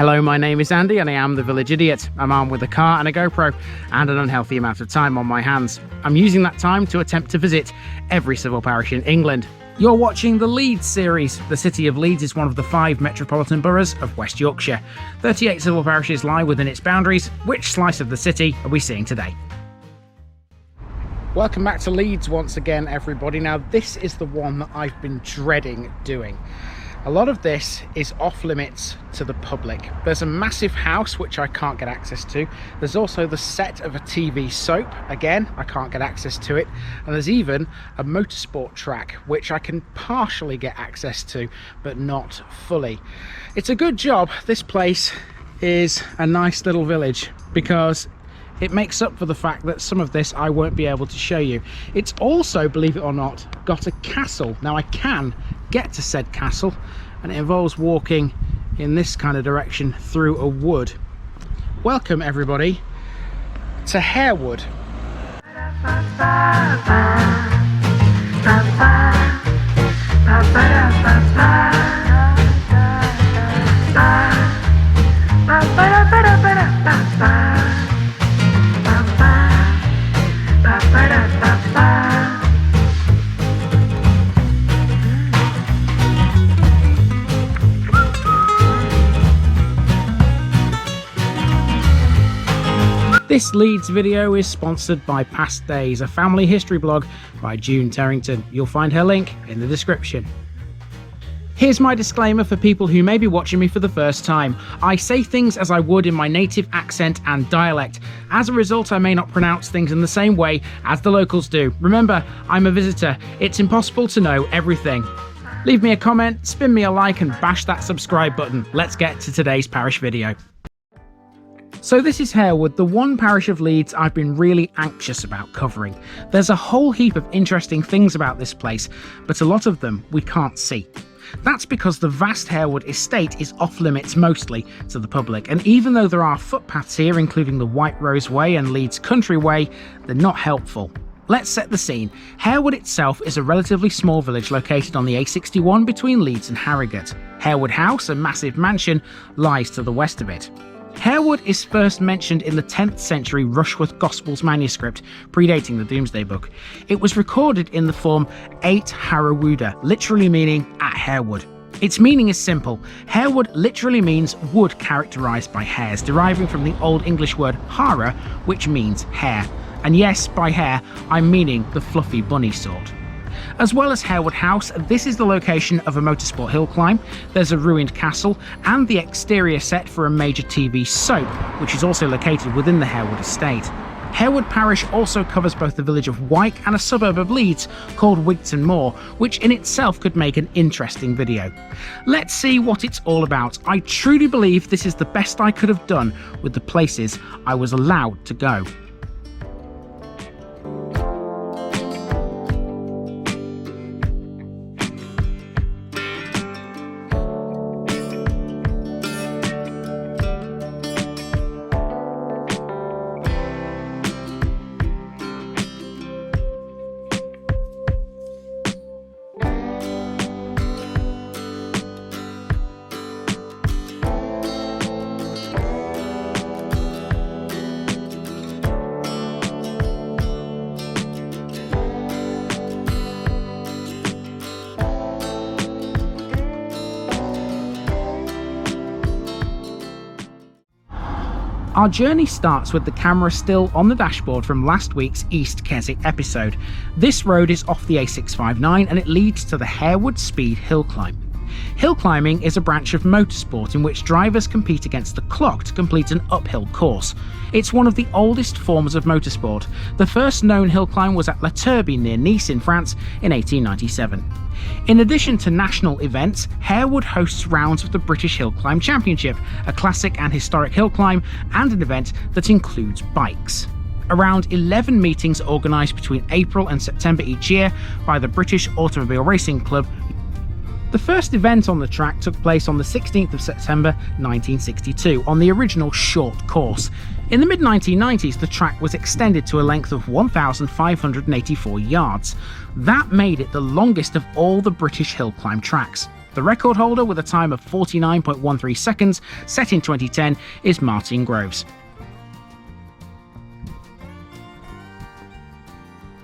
Hello, my name is Andy and I am the Village Idiot. I'm armed with a car and a GoPro and an unhealthy amount of time on my hands. I'm using that time to attempt to visit every civil parish in England. You're watching the Leeds series. The city of Leeds is one of the 5 metropolitan boroughs of West Yorkshire. 38 civil parishes lie within its boundaries. Which slice of the city are we seeing today? Welcome back to Leeds once again, everybody. Now, this is the one that I've been dreading doing. A lot of this is off limits to the public. There's a massive house which I can't get access to. There's also the set of a TV soap. Again, I can't get access to it. And there's even a motorsport track which I can partially get access to, but not fully. It's a good job this place is a nice little village, because it makes up for the fact that some of this I won't be able to show you. It's also, believe it or not, got a castle. Now, I can get to said castle, and it involves walking in this kind of direction through a wood. Welcome, everybody, to Harewood. This Leeds video is sponsored by Past Days, a family history blog by June Terrington. You'll find her link in the description. Here's my disclaimer for people who may be watching me for the first time. I say things as I would in my native accent and dialect. As a result, I may not pronounce things in the same way as the locals do. Remember, I'm a visitor. It's impossible to know everything. Leave me a comment, spin me a like, and bash that subscribe button. Let's get to today's parish video. So this is Harewood, the one parish of Leeds I've been really anxious about covering. There's a whole heap of interesting things about this place, but a lot of them we can't see. That's because the vast Harewood estate is off limits mostly to the public, and even though there are footpaths here, including the White Rose Way and Leeds Country Way, they're not helpful. Let's set the scene. Harewood itself is a relatively small village located on the A61 between Leeds and Harrogate. Harewood House, a massive mansion, lies to the west of it. Harewood is first mentioned in the 10th century Rushworth Gospels manuscript, predating the Domesday Book. It was recorded in the form 8 Harawuda, literally meaning at Harewood. Its meaning is simple. Harewood literally means wood characterised by hares, deriving from the Old English word hara, which means hare. And yes, by hare, I'm meaning the fluffy bunny sort. As well as Harewood House, this is the location of a motorsport hill climb. There's a ruined castle and the exterior set for a major TV soap, which is also located within the Harewood estate. Harewood Parish also covers both the village of Wyke and a suburb of Leeds called Wigton Moor, which in itself could make an interesting video. Let's see what it's all about. I truly believe this is the best I could have done with the places I was allowed to go. Our journey starts with the camera still on the dashboard from last week's East Keswick episode. This road is off the A659 and it leads to the Harewood Speed Hill Climb. Hill climbing is a branch of motorsport in which drivers compete against the clock to complete an uphill course. It's one of the oldest forms of motorsport. The first known hill climb was at La Turbie near Nice in France in 1897. In addition to national events, Harewood hosts rounds of the British Hill Climb Championship, a classic and historic hill climb and an event that includes bikes. Around 11 meetings are organised between April and September each year by the British Automobile Racing Club. The first event on the track took place on the 16th of September 1962 on the original short course. In the mid-1990s, the track was extended to a length of 1,584 yards. That made it the longest of all the British hill climb tracks. The record holder with a time of 49.13 seconds, set in 2010, is Martin Groves.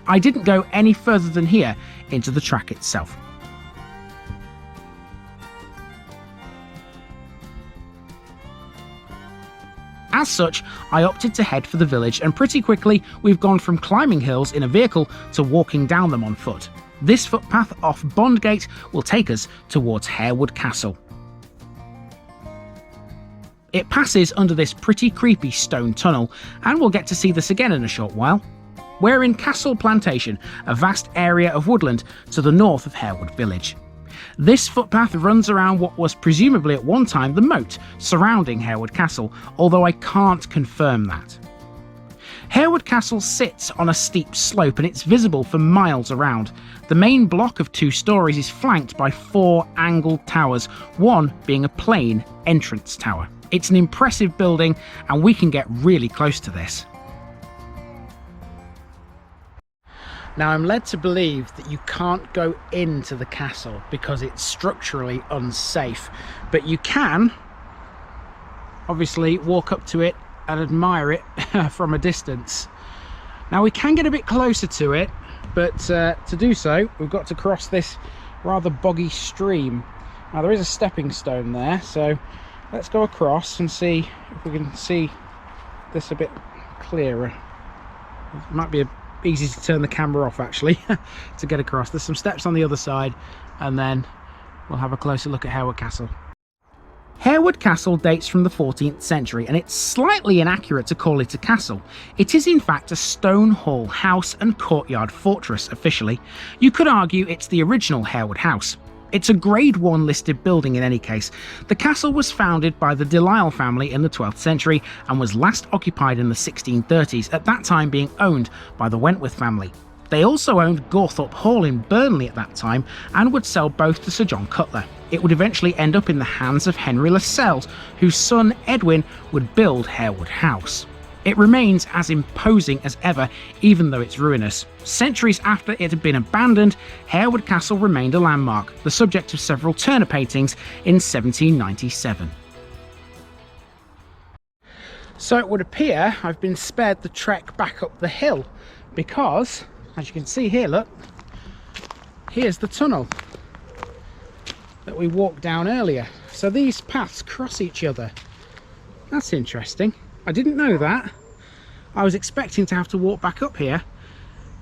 I didn't go any further than here into the track itself. As such, I opted to head for the village, and pretty quickly we've gone from climbing hills in a vehicle to walking down them on foot. This footpath off Bondgate will take us towards Harewood Castle. It passes under this pretty creepy stone tunnel, and we'll get to see this again in a short while. We're in Castle Plantation, a vast area of woodland to the north of Harewood village. This footpath runs around what was presumably at one time the moat surrounding Harewood Castle, although I can't confirm that. Harewood Castle sits on a steep slope and it's visible for miles around. The main block of 2 stories is flanked by 4 angled towers, one being a plain entrance tower. It's an impressive building and we can get really close to this. Now, I'm led to believe that you can't go into the castle because it's structurally unsafe, but you can obviously walk up to it and admire it from a distance. Now, we can get a bit closer to it, but to do so, we've got to cross this rather boggy stream. Now, there is a stepping stone there, so let's go across and see if we can see this a bit clearer. It might be easy to turn the camera off actually to get across. There's some steps on the other side, and then we'll have a closer look at Harewood Castle. Harewood Castle dates from the 14th century, and it's slightly inaccurate to call it a castle. It is in fact a stone hall house and courtyard fortress officially. You could argue it's the original Harewood House. It's a Grade 1 listed building in any case. The castle was founded by the Delisle family in the 12th century and was last occupied in the 1630s, at that time being owned by the Wentworth family. They also owned Gawthorpe Hall in Burnley at that time and would sell both to Sir John Cutler. It would eventually end up in the hands of Henry Lascelles, whose son Edwin would build Harewood House. It remains as imposing as ever, even though it's ruinous. Centuries after it had been abandoned, Harewood Castle remained a landmark, the subject of several Turner paintings in 1797. So it would appear I've been spared the trek back up the hill, because, as you can see here, look, here's the tunnel that we walked down earlier. So these paths cross each other. That's interesting. I didn't know that. I was expecting to have to walk back up here,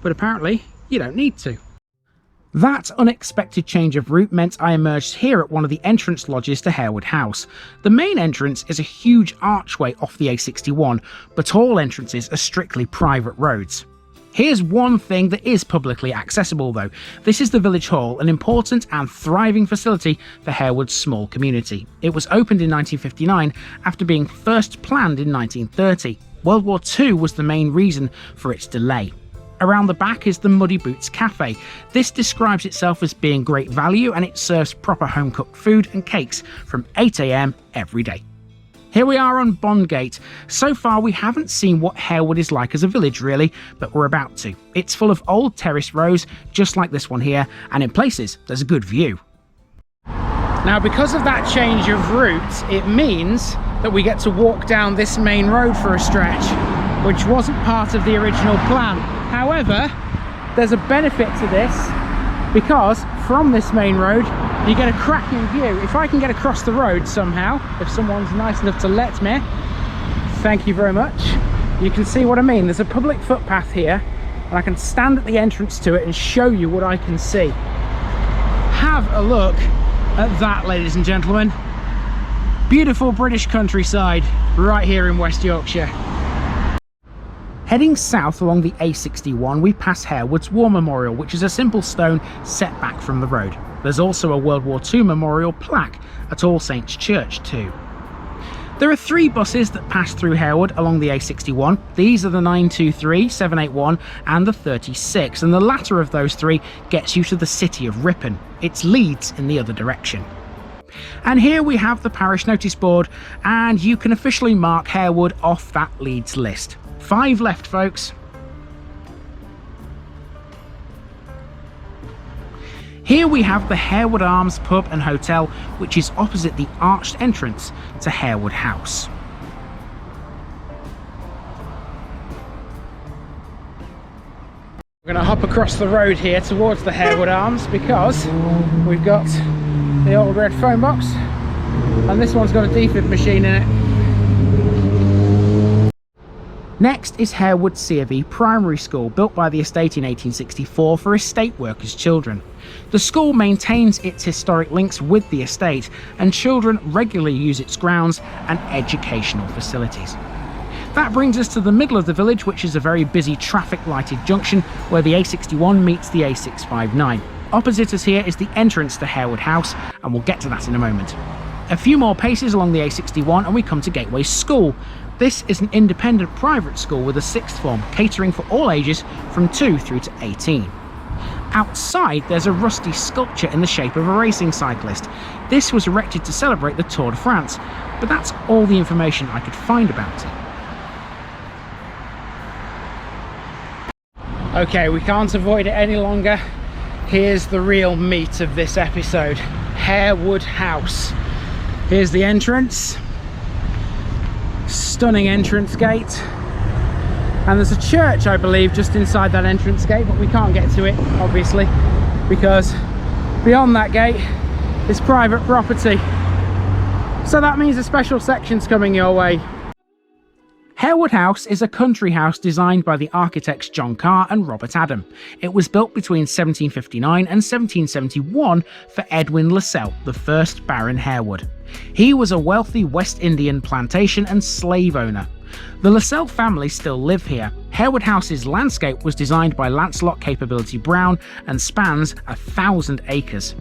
but apparently you don't need to. That unexpected change of route meant I emerged here at one of the entrance lodges to Harewood House. The main entrance is a huge archway off the A61, but all entrances are strictly private roads. Here's one thing that is publicly accessible though. This is the Village Hall, an important and thriving facility for Harewood's small community. It was opened in 1959 after being first planned in 1930. World War II was the main reason for its delay. Around the back is the Muddy Boots Cafe. This describes itself as being great value and it serves proper home cooked food and cakes from 8 AM every day. Here we are on Bondgate. So far we haven't seen what Harewood is like as a village really, but we're about to. It's full of old terrace rows, just like this one here, and in places there's a good view. Now, because of that change of route, it means that we get to walk down this main road for a stretch, which wasn't part of the original plan. However, there's a benefit to this, because from this main road you get a cracking view. If I can get across the road somehow, if someone's nice enough to let me, thank you very much, you can see what I mean. There's a public footpath here and I can stand at the entrance to it and show you what I can see. Have a look at that, ladies and gentlemen. Beautiful British countryside right here in West Yorkshire. Heading south along the A61, we pass Harewood's War Memorial, which is a simple stone set back from the road. There's also a World War II memorial plaque at All Saints Church too. There are 3 buses that pass through Harewood along the A61. These are the 923, 781 and the 36, and the latter of those 3 gets you to the city of Ripon. It's Leeds in the other direction. And here we have the parish notice board, and you can officially mark Harewood off that Leeds list. 5 left, folks. Here we have the Harewood Arms pub and hotel, which is opposite the arched entrance to Harewood House. We're going to hop across the road here towards the Harewood Arms because we've got the old red phone box and this one's got a defib machine in it. Next is Harewood C of E Primary School, built by the estate in 1864 for estate workers' children. The school maintains its historic links with the estate, and children regularly use its grounds and educational facilities. That brings us to the middle of the village, which is a very busy traffic lighted junction where the A61 meets the A659. Opposite us here is the entrance to Harewood House, and we'll get to that in a moment. A few more paces along the A61 and we come to Gateway School. This is an independent private school with a sixth form, catering for all ages from 2 through to 18. Outside there's a rusty sculpture in the shape of a racing cyclist. This was erected to celebrate the Tour de France, but that's all the information I could find about it. Okay, we can't avoid it any longer. Here's the real meat of this episode, Harewood House. Here's the entrance. Stunning entrance gate, and there's a church I believe just inside that entrance gate, but we can't get to it obviously because beyond that gate is private property, so that means a special section's coming your way. Harewood House is a country house designed by the architects John Carr and Robert Adam. It was built between 1759 and 1771 for Edwin Lascelles, the first Baron Harewood. He was a wealthy West Indian plantation and slave owner. The Lascelles family still live here. Harewood House's landscape was designed by Lancelot Capability Brown and spans 1,000 acres.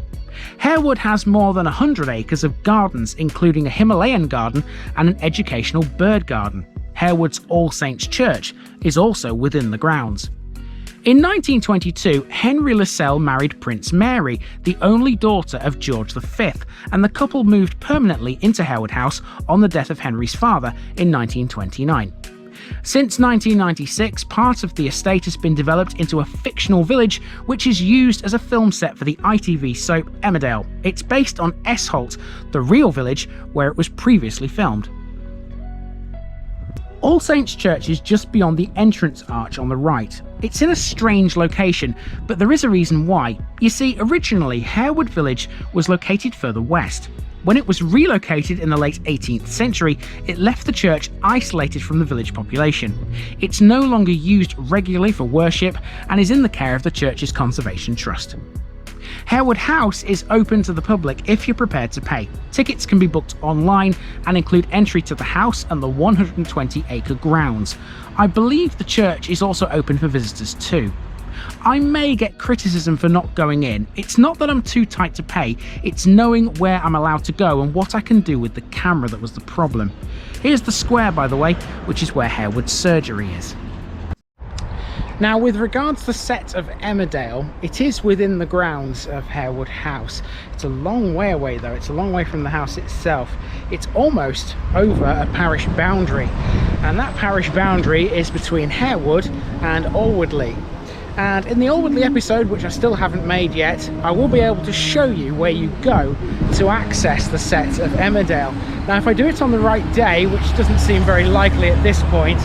Harewood has more than 100 acres of gardens, including a Himalayan garden and an educational bird garden. Harewood's All Saints Church is also within the grounds. In 1922, Henry Lascelles married Prince Mary, the only daughter of George V, and the couple moved permanently into Harewood House on the death of Henry's father in 1929. Since 1996, part of the estate has been developed into a fictional village which is used as a film set for the ITV soap Emmerdale. It's based on Esholt, the real village where it was previously filmed. All Saints Church is just beyond the entrance arch on the right. It's in a strange location, but there is a reason why. You see, originally Harewood Village was located further west. When it was relocated in the late 18th century, it left the church isolated from the village population. It's no longer used regularly for worship and is in the care of the church's Conservation Trust. Harewood House is open to the public if you're prepared to pay. Tickets can be booked online and include entry to the house and the 120-acre grounds. I believe the church is also open for visitors too. I may get criticism for not going in. It's not that I'm too tight to pay, it's knowing where I'm allowed to go and what I can do with the camera that was the problem. Here's the square, by the way, which is where Harewood Surgery is. Now, with regards to the set of Emmerdale, it is within the grounds of Harewood House. It's a long way away though, it's a long way from the house itself. It's almost over a parish boundary, and that parish boundary is between Harewood and Alwoodley. And in the Alwoodley episode, which I still haven't made yet, I will be able to show you where you go to access the set of Emmerdale. Now, if I do it on the right day, which doesn't seem very likely at this point,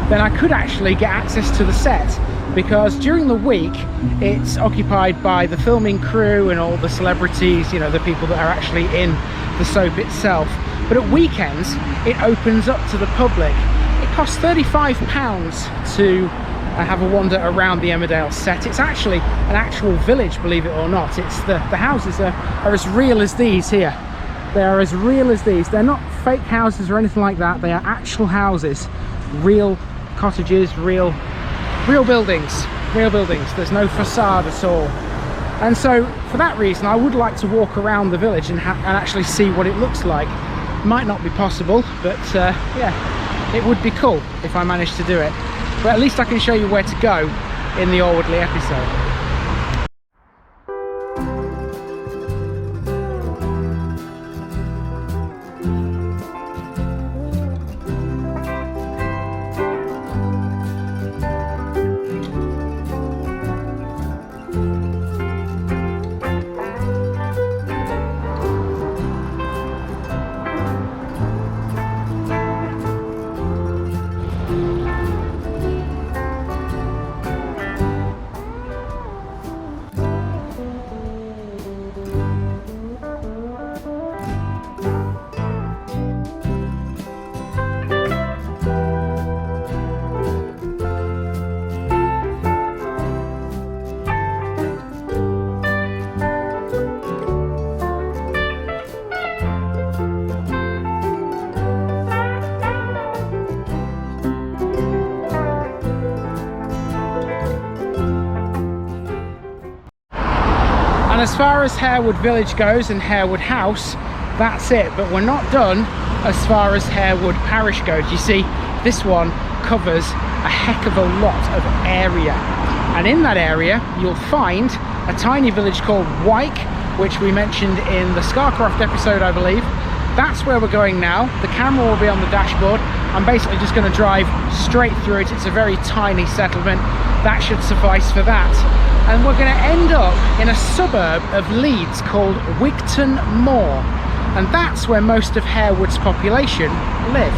then I could actually get access to the set, because during the week it's occupied by the filming crew and all the celebrities, you know, the people that are actually in the soap itself. But at weekends it opens up to the public. It costs £35 to have a wander around the Emmerdale set. It's actually an actual village, believe it or not. It's the houses are as real as these here. They are as real as these. They're not fake houses or anything like that. They are actual houses, real cottages, real buildings, there's no facade at all. And so for that reason I would like to walk around the village and actually see what it looks like. Might not be possible, but yeah, it would be cool if I managed to do it. But at least I can show you where to go in the Alwoodley episode. And as far as Harewood Village goes and Harewood House, that's it. But we're not done as far as Harewood Parish goes. You see, this one covers a heck of a lot of area. And in that area, you'll find a tiny village called Wyke, which we mentioned in the Scarcroft episode, I believe. That's where we're going now. The camera will be on the dashboard. I'm basically just going to drive straight through it. It's a very tiny settlement. That should suffice for that. And we're going to end up in a suburb of Leeds called Wigton Moor. And that's where most of Harewood's population live.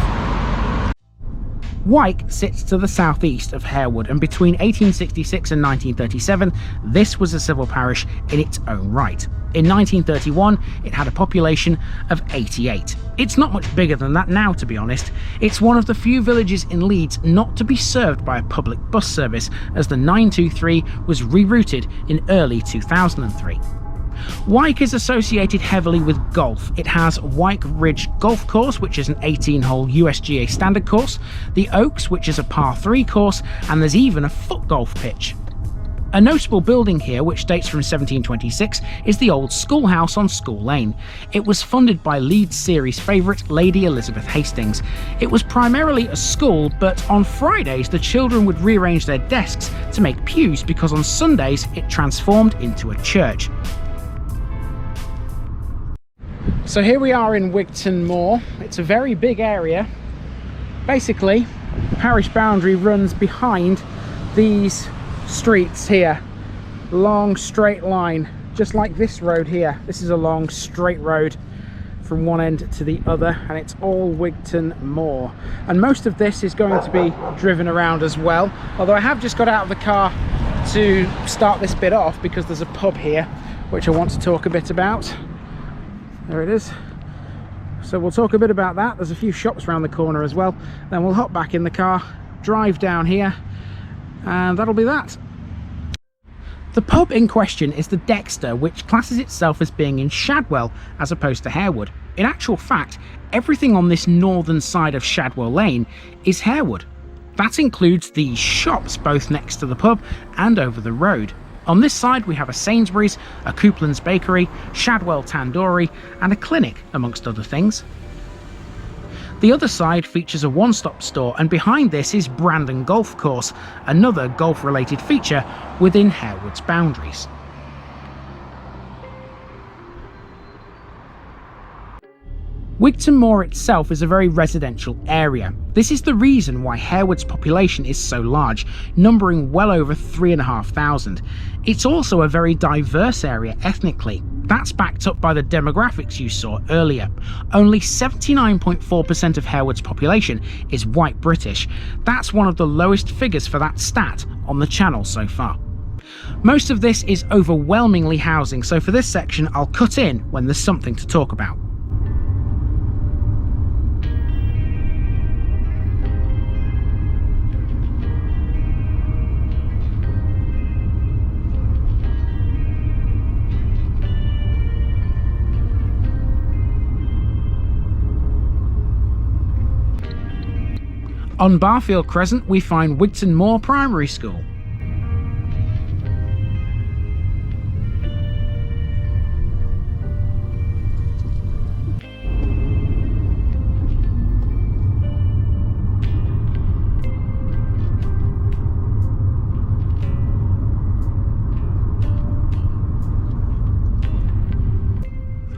Wyke sits to the southeast of Harewood, and between 1866 and 1937, this was a civil parish in its own right. In 1931, it had a population of 88. It's not much bigger than that now, to be honest. It's one of the few villages in Leeds not to be served by a public bus service, as the 923 was rerouted in early 2003. Wyke is associated heavily with golf. It has Wyke Ridge Golf Course, which is an 18-hole USGA standard course, the Oaks, which is a par 3 course, and there's even a foot golf pitch. A notable building here, which dates from 1726, is the old schoolhouse on School Lane. It was funded by Leeds series favourite Lady Elizabeth Hastings. It was primarily a school, but on Fridays the children would rearrange their desks to make pews because on Sundays it transformed into a church. So here we are in Wigton Moor. It's a very big area. Basically, the parish boundary runs behind these streets here. Long straight line, just like this road here. This is a long straight road from one end to the other, and it's all Wigton Moor. And most of this is going to be driven around as well, although I have just got out of the car to start this bit off because there's a pub here which I want to talk a bit about. There it is. So we'll talk a bit about that. There's a few shops around the corner as well. Then we'll hop back in the car, drive down here, and that'll be that. The pub in question is the Dexter, which classes itself as being in Shadwell as opposed to Harewood. In actual fact, everything on this northern side of Shadwell Lane is Harewood. That includes the shops both next to the pub and over the road. On this side we have a Sainsbury's, a Coupland's Bakery, Shadwell Tandoori and a clinic, amongst other things. The other side features a one-stop store, and behind this is Brandon Golf Course, another golf-related feature within Harewood's boundaries. Wigton Moor itself is a very residential area. This is the reason why Harewood's population is so large, numbering well over 3,500. It's also a very diverse area ethnically. That's backed up by the demographics you saw earlier. Only 79.4% of Harewood's population is white British. That's one of the lowest figures for that stat on the channel so far. Most of this is overwhelmingly housing, so for this section I'll cut in when there's something to talk about. On Barfield Crescent we find Wigton Moor Primary School.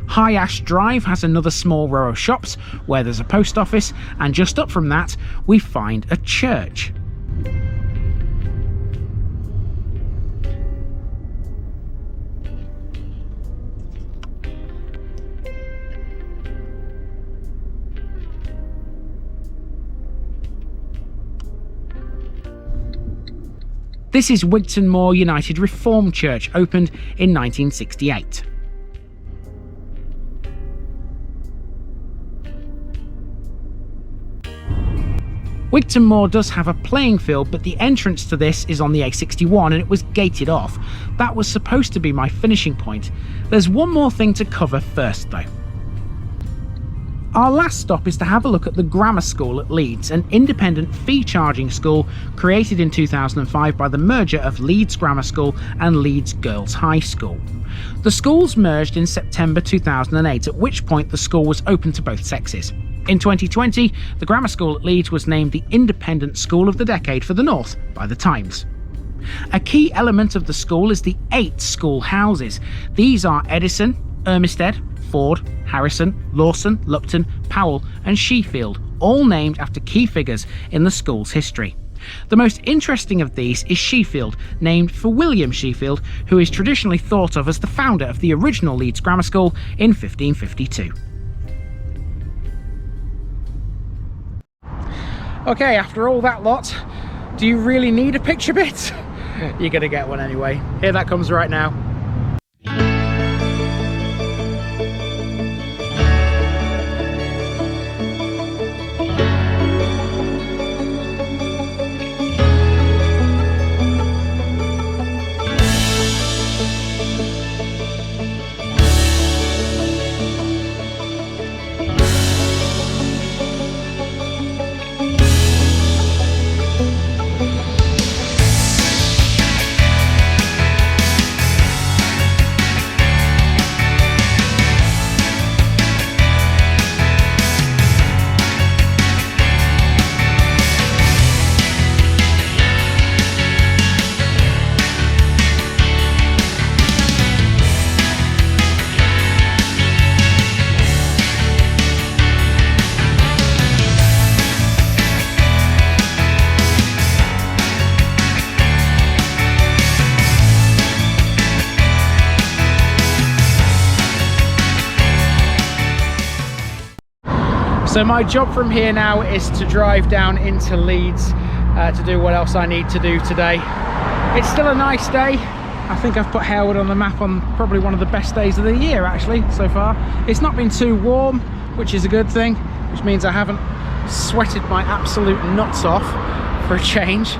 High Ash Drive has another small row of shops where there's a post office, and just up from that we find a church. This is Wigton Moor United Reformed Church, opened in 1968. Wigton Moor does have a playing field, but the entrance to this is on the A61 and it was gated off. That was supposed to be my finishing point. There's one more thing to cover first though. Our last stop is to have a look at the Grammar School at Leeds, an independent fee-charging school created in 2005 by the merger of Leeds Grammar School and Leeds Girls High School. The schools merged in September 2008, at which point the school was open to both sexes. In 2020, the Grammar School at Leeds was named the Independent School of the Decade for the North by the Times. A key element of the school is the 8 school houses. These are Edison, Ermisted, Ford, Harrison, Lawson, Lupton, Powell and Sheffield, all named after key figures in the school's history. The most interesting of these is Sheffield, named for William Sheffield, who is traditionally thought of as the founder of the original Leeds Grammar School in 1552. Okay, after all that lot, do you really need a picture bit? You're gonna get one anyway. Here that comes right now. So my job from here now is to drive down into Leeds to do what else I need to do today. It's still a nice day. I think I've put Harewood on the map on probably one of the best days of the year actually so far. It's not been too warm, which is a good thing, which means I haven't sweated my absolute nuts off for a change.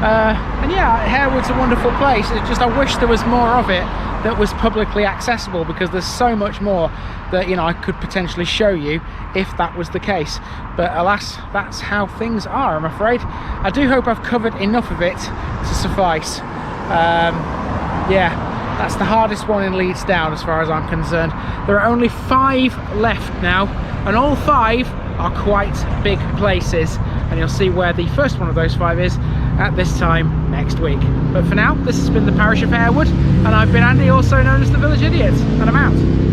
And yeah, Harewood's a wonderful place. It's just I wish there was more of it that was publicly accessible, because there's so much more that, you know, I could potentially show you if that was the case. But alas, that's how things are, I'm afraid. I do hope I've covered enough of it to suffice. Yeah, that's the hardest one in Leeds down as far as I'm concerned. There are only 5 left now, and all 5 are quite big places, and you'll see where the first one of those 5 is at this time next week. But for now, this has been the Parish of Harewood, and I've been Andy, also known as the Village Idiot, and I'm out.